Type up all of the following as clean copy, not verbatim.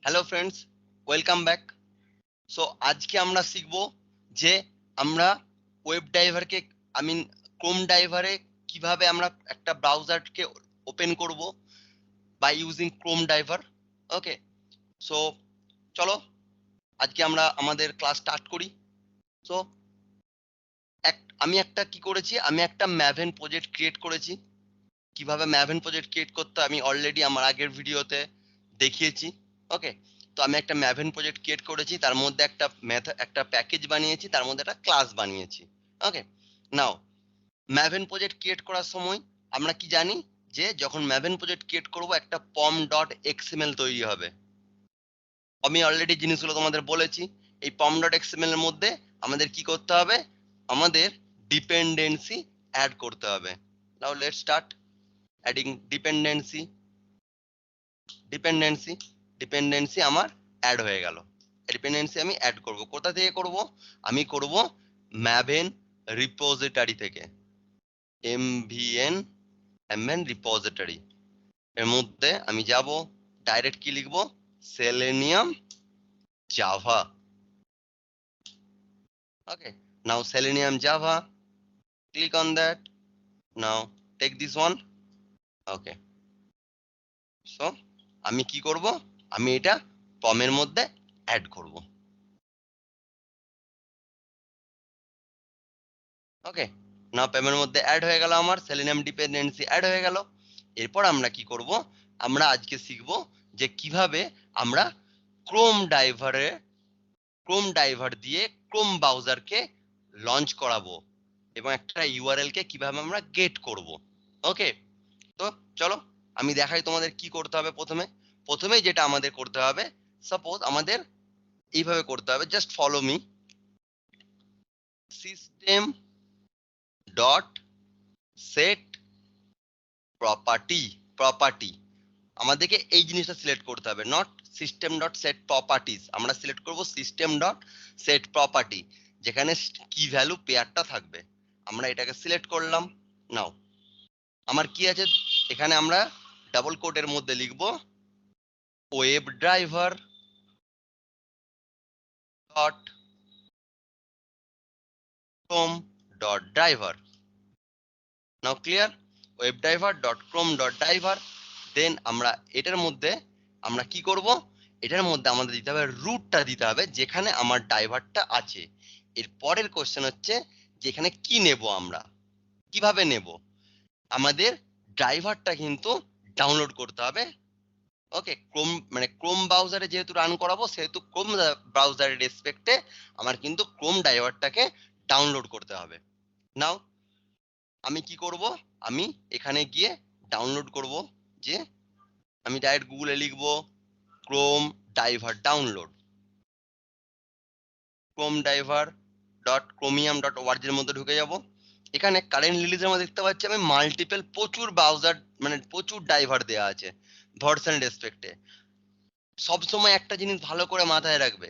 Hello friends, welcome back. So আজকে আমরা শিখব যে আমরা ওয়েব ড্রাইভারকে আই মিন ক্রোম ড্রাইভারে কিভাবে আমরা একটা ব্রাউজারকে ওপেন করব by using Chrome driver. Okay, so চলো আজকে আমরা আমাদের ক্লাস স্টার্ট করি। সো আমি একটা কি করেছি, আমি একটা ম্যাভেন প্রজেক্ট ক্রিয়েট করেছি। কিভাবে ম্যাভেন প্রজেক্ট ক্রিয়েট করতে আমি অলরেডি আমার আগের ভিডিওতে দেখিয়েছি। ওকে, তো আমি একটা ম্যাভেন প্রজেক্ট ক্রিয়েট করেছি, তার মধ্যে একটা প্যাকেজ বানিয়েছি, তার মধ্যে একটা ক্লাস বানিয়েছি। ওকে, নাও ম্যাভেন প্রজেক্ট ক্রিয়েট করার সময় আমরা কি জানি যে যখন ম্যাভেন প্রজেক্ট ক্রিয়েট করব একটা পম ডট এক্সএমএল তৈরি হবে। আমি অলরেডি জিনিসগুলো তোমাদের বলেছি। এই পম ডট এক্সএমএল এর মধ্যে আমাদের কি করতে হবে, আমাদের ডিপেন্ডেন্সি অ্যাড করতে হবে। Now let's start adding dependency. Dependency আমার অ্যাড হয়ে গেল। ডিপেন্ডেন্সি আমি অ্যাড করব, কোথা থেকে করব, আমি করব ম্যাভেন রিপোজিটরি থেকে। এমভিএন রিপোজিটরি এর মধ্যে আমি যাব, ডাইরেক্ট কি লিখব, selenium Java. Okay, now selenium Java, click on that. Now take this one. Okay, so আমি কি করব, আমি এটা পমের মধ্যে অ্যাড করব। ওকে, নাও পমের মধ্যে অ্যাড হয়ে গেল, আমার সেলেনিয়াম ডিপেন্ডেন্সি অ্যাড হয়ে গেল। এরপর আমরা কি করব, আমরা আজকে শিখব যে কিভাবে আমরা ক্রোম ড্রাইভার দিয়ে ক্রোম ব্রাউজারকে লঞ্চ করাবো এবং একটা ইউআরএল কে কিভাবে আমরা গেট করব। ওকে, তো চলো আমি দেখাই তোমাদের কি করতে হবে। প্রথমেই যেটা আমাদের করতে হবে, সাপোজ আমাদের এইভাবে করতে হবে, just follow me. System dot set property আমাদেরকে এই জিনিসটা সিলেক্ট করতে হবে, not system dot set properties. আমরা সিলেক্ট করব সিস্টেম ডট সেট প্রপার্টি, যেখানে কি ভ্যালু পেয়ারটা থাকবে। আমরা এটাকে সিলেক্ট করলাম। নাও আমার কি আছে, এখানে আমরা ডাবল কোটের মধ্যে লিখব web driver dot Chrome dot driver. Now clear, web driver dot Chrome dot driver. Then আমরা এটার মধ্যে আমরা কি করব, এটার মধ্যে আমাদের দিতে হবে রুটটা দিতে হবে যেখানে আমার ড্রাইভারটা আছে। এর পরের কোশ্চেন হচ্ছে যে এখানে কি নেব, আমরা কিভাবে নেব, আমাদের ড্রাইভারটা কিন্তু ডাউনলোড করতে হবে। ওকে, ক্রোম ব্রাউজারে যেহেতু রান করাবো, সেহেতু ক্রোম ব্রাউজারের রেসপেক্টে আমার কিন্তু ক্রোম ড্রাইভারটাকে ডাউনলোড করতে হবে। নাও আমি কি করব, আমি এখানে গিয়ে ডাউনলোড করব, যে আমি ডাইরেক্ট গুগলে লিখব Chrome driver download, Chrome driver dot chromium dot ORG এর মধ্যে ঢুকে যাব। এখানে কারেন্ট রিলিজের মধ্যে দেখতে পাচ্ছি আমি মাল্টিপল প্রচুর ব্রাউজার প্রচুর ড্রাইভার দেওয়া আছে ভার্সন রেসপেক্টে। সবসময় একটা জিনিস ভালো করে মাথায় রাখবে,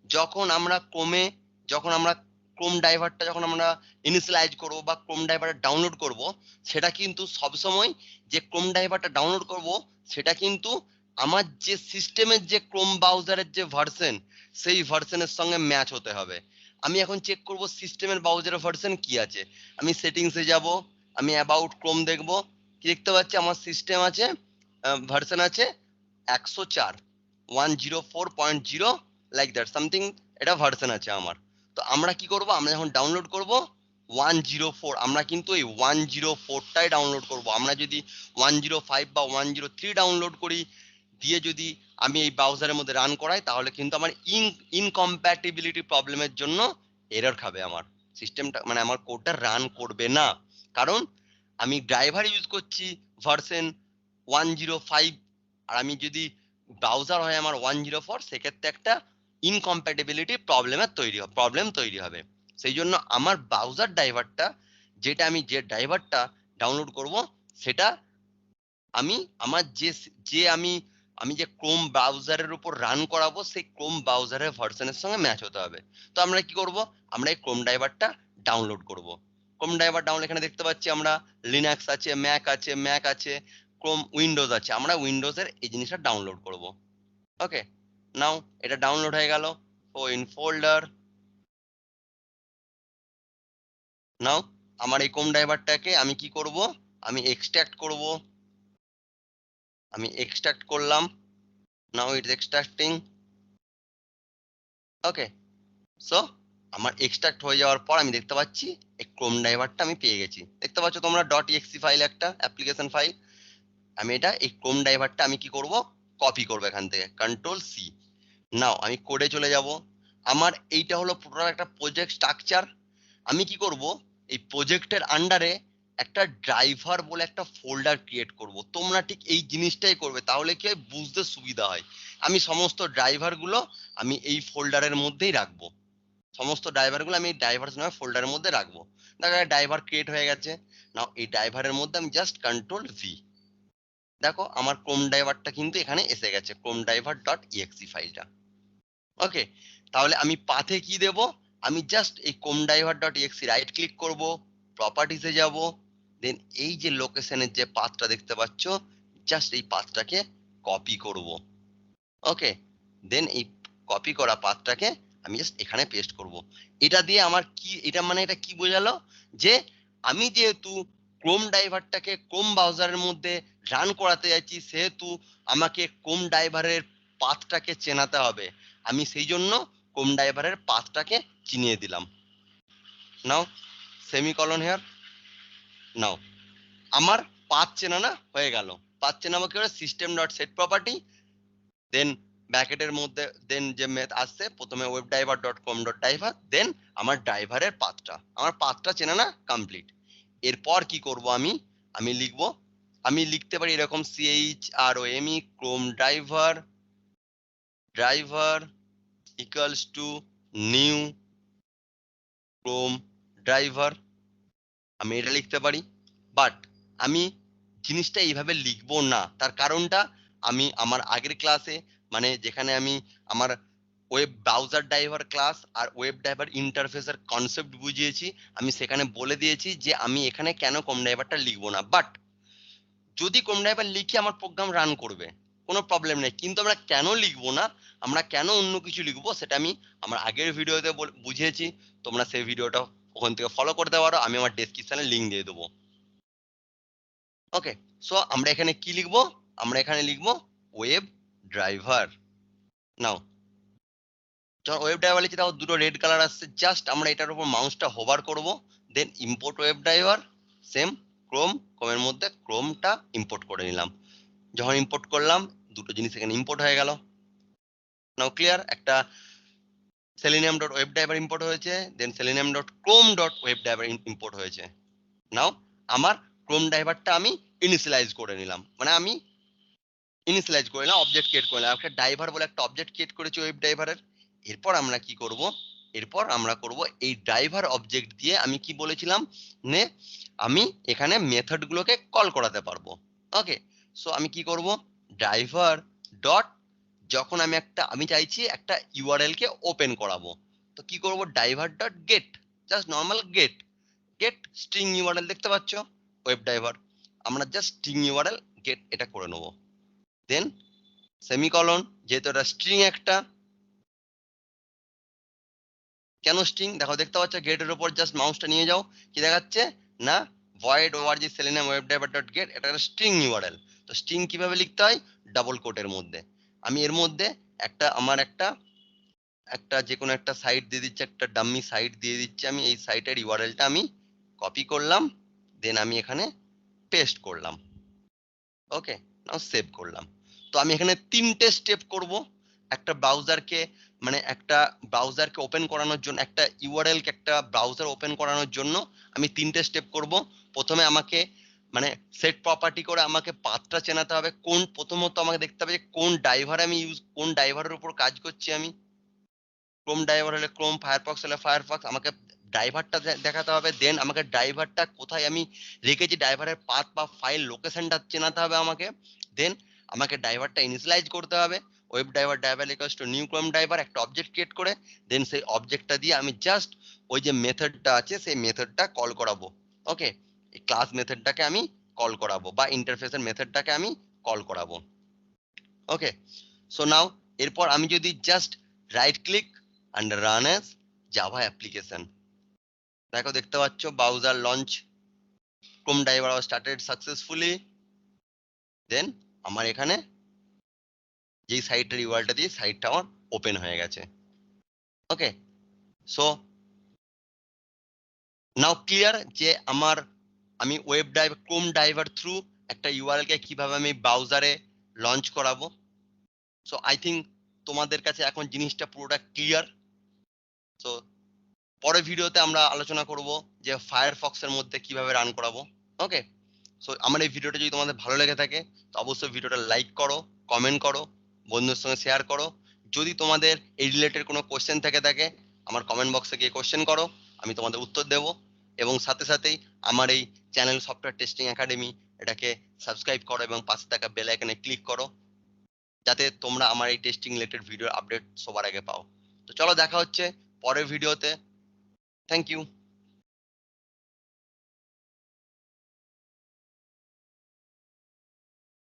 যখন আমরা ক্রোম ড্রাইভারটা যখন আমরা ইনিশিয়ালাইজ করব বা ক্রোম ড্রাইভারটা ডাউনলোড করব, সেটা কিন্তু সবসময় যে ক্রোম ড্রাইভারটা ডাউনলোড করব সেটা কিন্তু আমার যে সিস্টেমের যে ক্রোম ব্রাউজারের যে ভার্সন, সেই ভার্সনের সঙ্গে ম্যাচ হতে হবে। আমি এখন চেক করব সিস্টেমের ব্রাউজারের ভার্সন কি আছে। আমি সেটিংসে যাব, আমি অ্যাবাউট ক্রোম দেখব, কি দেখতে পাচ্ছি আমার সিস্টেম আছে, ভার্সন আছে 104, 104.0 লাইক দ্যাট সামথিং, এটা ভার্সন আছে আমার। তো আমরা কি করব, আমরা যখন ডাউনলোড করব 104, আমরা কিন্তু এই 104টাই ডাউনলোড করব। আমরা যদি 105 বা 103 ডাউনলোড করি, দিয়ে যদি আমি এই ব্রাউজারের মধ্যে রান করাই, তাহলে কিন্তু আমার ইনকম্প্যাটিবিলিটি প্রবলেমের জন্য এরর খাবে, আমার সিস্টেমটা আমার কোডটা রান করবে না। কারণ আমি ড্রাইভার ইউজ করছি ভার্সন 105, আর আমি যদি ব্রাউজার হয় আমার 104, সেক্ষেত্রে একটা ইনকম্প্যাটিবিলিটি প্রবলেম তৈরি হবে। সেই জন্য আমার ব্রাউজার ড্রাইভারটা, যে ড্রাইভারটা ডাউনলোড করব, সেটা আমি আমার যে আমি আমি যে ক্রোম ব্রাউজারের উপর রান করাবো, সেই ক্রোম ব্রাউজারের ভার্সনের সঙ্গে ম্যাচ হতে হবে। তো আমরা কি করব, আমরা এই ক্রোম ড্রাইভারটা ডাউনলোড করব। ক্রোম ড্রাইভার ডাউনলোড, এখানে দেখতে পাচ্ছি আমরা লিনাক্স আছে, ম্যাক আছে, ক্রোম উইন্ডোজ আছে, আমরা উইন্ডোজের এই জিনিসটা ডাউনলোড করব। ওকে, নাও এটা ডাউনলোড হয়ে গেল। ও ইন ফোল্ডার। নাও আমার এই chromedriverটাকে আমি কি করব, আমি এক্সট্রাক্ট করব। আমি এক্সট্রাক্ট করলাম। Now it's extracting. Okay, so আমার এক্সট্রাক্ট হয়ে যাওয়ার পর আমি দেখতে পাচ্ছি এই chromedriverটা আমি পেয়ে গেছি। দেখতে পাচ্ছ তোমরা .exe ফাইল, একটা অ্যাপ্লিকেশন ফাইল। আমি এটা এই chromedriverটা আমি কি করব, কপি করব এখান থেকে কন্ট্রোল সি। নাও আমি কোডে চলে যাব। আমার এইটা হলো পুরো একটা প্রজেক্ট স্ট্রাকচার। আমি কি করব, এই প্রজেক্টের আন্ডারে একটা ড্রাইভার বলে একটা ফোল্ডার ক্রিয়েট করব। তোমরা ঠিক এই জিনিসটাই করবে, তাহলে কি হয় বুঝতে সুবিধা হয়। আমি সমস্ত ড্রাইভারগুলো আমি এই ফোল্ডারের মধ্যেই রাখবো। সমস্ত ড্রাইভারগুলো আমি ড্রাইভার নামে ফোল্ডারের মধ্যে রাখবো। দেখো ড্রাইভার ক্রিয়েট হয়ে গেছে। নাও এই ড্রাইভারের মধ্যে আমি জাস্ট কন্ট্রোল ভি। দেখো আমার ক্রোম ড্রাইভারটা কিন্তু এখানে এসে গেছে, chromedriver.exe ফাইলটা। ওকে, তাহলে আমি পাথে কি দেব, আমি জাস্ট এই chromedriver.exe রাইট ক্লিক করব, প্রপার্টিসে যাব, দেন এই যে লোকেশনের যে পাথটা দেখতে পাচ্ছ, জাস্ট এই পাথটাকে কপি করব। ওকে, দেন এই কপি করা পাথটাকে আমি জাস্ট এখানে পেস্ট করব। এটা দিয়ে আমার কি, এটা মানে এটা কি বোঝালো, যে আমি যেহেতু ক্রোম ড্রাইভারটাকে ক্রোম ব্রাউজারের মধ্যে রান করাতে যাচ্ছি, সেহেতু আমাকে ক্রোম ড্রাইভারের পাথটাকে চেনাতে হবে। আমি সেই জন্য ক্রোম ড্রাইভারের পাথটাকে চিনিয়ে দিলাম। নাও সেমিকলন হেয়ার। নাও আমার পাথ চেনানো হয়ে গেল। পাথ চেনাবো কি করে, সিস্টেম ডট সেট প্রপার্টি, দেন ব্র্যাকেটের মধ্যে দেন যে মেথড আসছে প্রথমে webdriver.com.driver, দেন আমার ড্রাইভারের পাথটা, আমার পাথটা চেনা না কমপ্লিট। এরপর কি করব, আমি আমি লিখবো, আমি লিখতে পারি এরকম CHROME Chrome driver driver equals to new Chrome driver. আমি এটা লিখতে পারি, বাট আমি জিনিসটা এইভাবে লিখবো না। তার কারণটা আমি আমার আগের ক্লাসে, মানে যেখানে আমি আমার ওয়েব ব্রাউজার ড্রাইভার ক্লাস আর ওয়েব ড্রাইভার ইন্টারফেসের কনসেপ্ট বুঝিয়েছি, আমি সেখানে বলে দিয়েছি যে আমি এখানে কেন ক্রোম ড্রাইভারটা লিখবো না। বাট যদি ক্রোম ড্রাইভার লিখে আমার প্রোগ্রাম রান করবে, কোনো প্রবলেম নেই, কিন্তু আমরা কেন লিখবো না, আমরা কেন অন্য কিছু লিখবো, সেটা আমি আমার আগের ভিডিওতে বুঝিয়েছি। তোমরা সেই ভিডিওটা ওখান থেকে ফলো করতে পারো, আমি আমার ডেসক্রিপশনে লিঙ্ক দিয়ে দেবো। ওকে, সো আমরা এখানে কি লিখবো, আমরা এখানে লিখবো ওয়েব ড্রাইভার। নাও যখন ওয়েব ড্রাইভার লিখছি তাও দুটো রেড কালার আসছে, জাস্ট আমরা এটার উপর মাউসটা হোভার করব, দেন ইম্পোর্ট ওয়েব ড্রাইভার, সেম ক্রোমের মধ্যে ক্রোমটা ইম্পোর্ট করে নিলাম। যখন ইম্পোর্ট করলাম দুটো জিনিস এখানে ইম্পোর্ট হয়ে গেল। নাও ক্লিয়ার, একটা selenium.webdriver ইম্পোর্ট হয়েছে, দেন selenium.chrome.webdriver ইম্পোর্ট হয়েছে। নাও আমার ক্রোম ড্রাইভারটা আমি ইনিশিয়ালাইজ করে নিলাম, মানে আমি ইনিশিয়ালাইজ করে নিলাম, অবজেক্ট ক্রিয়েট করে নিলাম, একটা ড্রাইভার বলে একটা অবজেক্ট ক্রিয়েট করেছি ওয়েব ড্রাইভারের। এরপর আমরা কি করব, এরপর আমরা করব এই ড্রাইভার অবজেক্ট দিয়ে আমি কি বলেছিলাম, নে আমি এখানে মেথড গুলোকে কল করাতে পারবো। ওকে, সো আমি কি করব, ড্রাইভার ডট, যখন আমি আমি চাইছি একটা ইউআরএল কে ওপেন করাবো, তো কি করব, driver dot get, just normal get, get string URL দেখতে পাচ্ছ ওয়েব ড্রাইভার, আমরা জাস্ট স্ট্রিং ইউআরএল গেট এটা করে নেবো। দেন সেমিকলন, যেহেতু এটা স্ট্রিং একটা, কেন স্ট্রিং দেখো, দেখতে পাচ্ছ গেটের উপর জাস্ট মাউসটা নিয়ে যাও, কি দেখাচ্ছে না, void org selenium webdriver dot get, এটা একটা স্ট্রিং ইউআরএল। তো স্ট্রিং কিভাবে লিখতে হয়, ডাবল কোটের মধ্যে। আমি এর মধ্যে আমার একটা যে কোনো একটা সাইট দিয়ে দিচ্ছি, একটা ডাম্মি সাইট দিয়ে দিচ্ছি, আমি এই সাইটের ইউআরএলটা আমি কপি করলাম, দেন আমি এখানে পেস্ট করলাম। ওকে, নাও সেভ করলাম। তো আমি এখানে তিনটে স্টেপ করব, একটা ব্রাউজারকে, মানে একটা ব্রাউজারকে ওপেন করানোর জন্য, একটা ইউআরএল কে একটা ব্রাউজার ওপেন করানোর জন্য আমি তিনটে স্টেপ করব। প্রথমে আমাকে মানে সেট প্রপার্টি করে আমাকে পাথটা চেনাতে হবে, কোন প্রথমত আমাকে দেখতে হবে যে কোন ড্রাইভার আমি কোন ড্রাইভারের উপর কাজ করছি আমি। ক্রোম ড্রাইভার হলে ক্রোম, ফায়ারফক্স হলে ফায়ারফক্স, আমাকে ড্রাইভারটা দেখাতে হবে, দেন আমাকে ড্রাইভারটা কোথায় আমি রেখেছি, ড্রাইভারের পাথ বা ফাইল লোকেশনটা চেনাতে হবে আমাকে, দেন আমাকে ড্রাইভারটা ইনিশিয়ালাইজ করতে হবে। Web driver equals to new Chrome driver, একটা অবজেক্ট ক্রিয়েট করে, দেন সেই অবজেক্টটা দিয়ে আমি জাস্ট ওই যে মেথডটা আছে সেই মেথডটা কল করাবো। ওকে, এই ক্লাস মেথডটাকে আমি কল করাবো বা ইন্টারফেসের মেথডটাকে আমি কল করাবো। ওকে, সো নাও এরপর আমি যদি just right click and run as Java application, দেখো দেখতে পাচ্ছ browser launch chromedriver was started successfully, দেন আমার এখানে যেই সাইটটার ইউআরএলটা দিয়ে সাইটটা আমার ওপেন হয়ে গেছে। ওকে, সো নাও ক্লিয়ার যে আমি chromedriver থ্রু একটা ইউআরএল কে কিভাবে আমি ব্রাউজারে লঞ্চ করাবো। সো আই থিঙ্ক তোমাদের কাছে এখন জিনিসটা পুরোটা ক্লিয়ার। সো পরের ভিডিওতে আমরা আলোচনা করব যে ফায়ারফক্স এর মধ্যে কিভাবে রান করাবো। ওকে, সো আমার এই ভিডিওটা যদি তোমাদের ভালো লেগে থাকে তো অবশ্যই ভিডিওটা লাইক করো, কমেন্ট করো, বন্ধুদের সঙ্গে শেয়ার করো। যদি তোমাদের এই রিলেটেড কোনো কোশ্চেন থেকে থাকে আমার কমেন্ট বক্সে গিয়ে কোশ্চেন করো, আমি তোমাদের উত্তর দেব। এবং সাথে সাথেই আমার এই চ্যানেল সফটওয়্যার টেস্টিং একাডেমি এটাকে সাবস্ক্রাইব করো এবং পাশে থাকা বেল আইকনে ক্লিক করো, যাতে তোমরা আমার এই টেস্টিং রিলেটেড ভিডিও আপডেট সবার আগে পাও। তো চলো দেখা হচ্ছে পরের ভিডিওতে। Thank you.